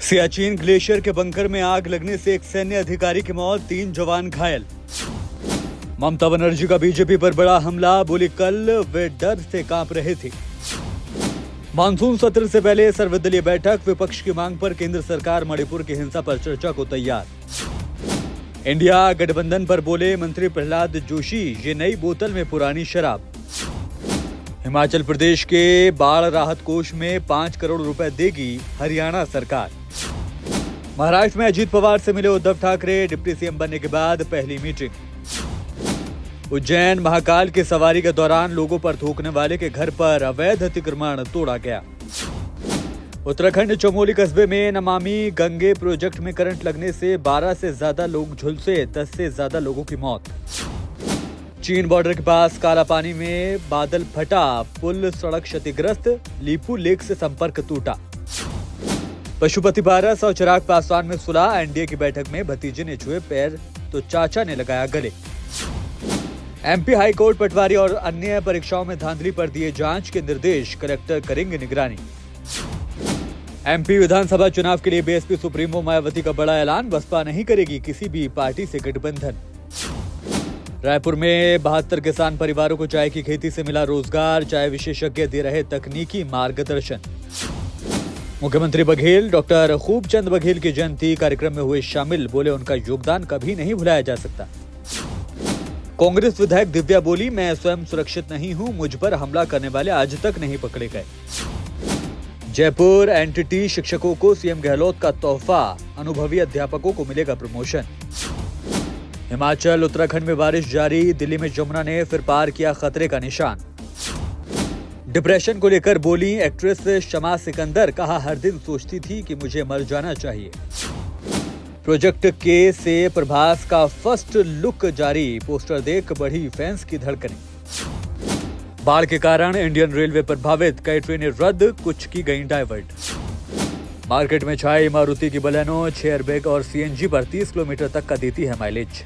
Siachen glacier के bunker में आग लगने से एक सैन्य अधिकारी की मौत, 3 जवान घायल। ममता बनर्जी का बीजेपी पर बड़ा हमला, बोली कल वे डर से कांप रहे थे। मानसून सत्र से पहले सर्वदलीय बैठक, विपक्ष की मांग पर केंद्र सरकार मणिपुर की हिंसा पर चर्चा को तैयार। इंडिया गठबंधन पर बोले मंत्री प्रहलाद जोशी, ये नई बोतल में पुरानी शराब। हिमाचल प्रदेश के बाढ़ राहत कोष में 5 करोड़ रुपए देगी हरियाणा सरकार। महाराष्ट्र में अजीत पवार से मिले उद्धव ठाकरे, डिप्टी सीएम बनने के बाद पहली मीटिंग। उज्जैन महाकाल की सवारी के दौरान लोगों पर थूकने वाले के घर पर अवैध अतिक्रमण तोड़ा गया। उत्तराखंड चमोली कस्बे में नमामि गंगे प्रोजेक्ट में करंट लगने से 12 से ज्यादा लोग झुलसे, 10 से ज्यादा लोगों की मौत। चीन बॉर्डर के पास काला पानी में बादल फटा, पुल सड़क क्षतिग्रस्त, लीपू लेक से संपर्क टूटा। पशुपति पारस और चिराग पासवान में सुलह, एनडीए की बैठक में भतीजे ने छुए पैर तो चाचा ने लगाया गले। एमपी हाई कोर्ट पटवारी और अन्य परीक्षाओं में धांधली पर दिए जांच के निर्देश, कलेक्टर करेंगे निगरानी। एमपी विधानसभा चुनाव के लिए बीएसपी सुप्रीमो मायावती का बड़ा ऐलान, बसपा नहीं करेगी किसी भी पार्टी से गठबंधन। रायपुर में 72 किसान परिवारों को चाय की खेती से मिला रोजगार, चाय विशेषज्ञ दे रहे तकनीकी मार्गदर्शन। मुख्यमंत्री बघेल डॉक्टर खूबचंद बघेल की जयंती कार्यक्रम में हुए शामिल, बोले उनका योगदान कभी नहीं भुलाया जा सकता। कांग्रेस विधायक दिव्या बोली, मैं स्वयं सुरक्षित नहीं हूं, मुझ पर हमला करने वाले आज तक नहीं पकड़े गए। जयपुर एनटीटी शिक्षकों को सीएम गहलोत का तोहफा, अनुभवी अध्यापकों को मिलेगा प्रमोशन। हिमाचल उत्तराखंड में बारिश जारी, दिल्ली में जमुना ने फिर पार किया खतरे का निशान। डिप्रेशन को लेकर बोली एक्ट्रेस शमा सिकंदर, कहा हर दिन सोचती थी कि मुझे मर जाना चाहिए। प्रोजेक्ट के से प्रभास का फर्स्ट लुक जारी, पोस्टर देख बढ़ी फैंस की धड़कनें। बाढ़ के कारण इंडियन रेलवे प्रभावित, कई ट्रेनें रद्द, कुछ की गई डाइवर्ट। मार्केट में छाई मारुति की बलेनो, 6 एयरबैग और सीएनजी पर 30 किलोमीटर तक का देती है माइलेज।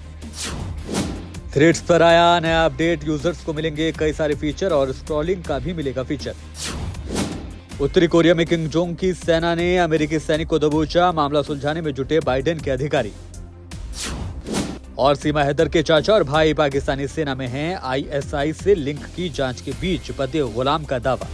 थ्रेड्स पर आया नया अपडेट, यूजर्स को मिलेंगे कई सारे फीचर और स्क्रॉलिंग का भी मिलेगा फीचर। उत्तरी कोरिया में किम जोंग की सेना ने अमेरिकी सैनिक को दबोचा, मामला सुलझाने में जुटे बाइडेन के अधिकारी। और सीमा हैदर के चाचा और भाई पाकिस्तानी सेना में हैं, आईएसआई से लिंक की जांच के बीच बदे गुलाम का दावा।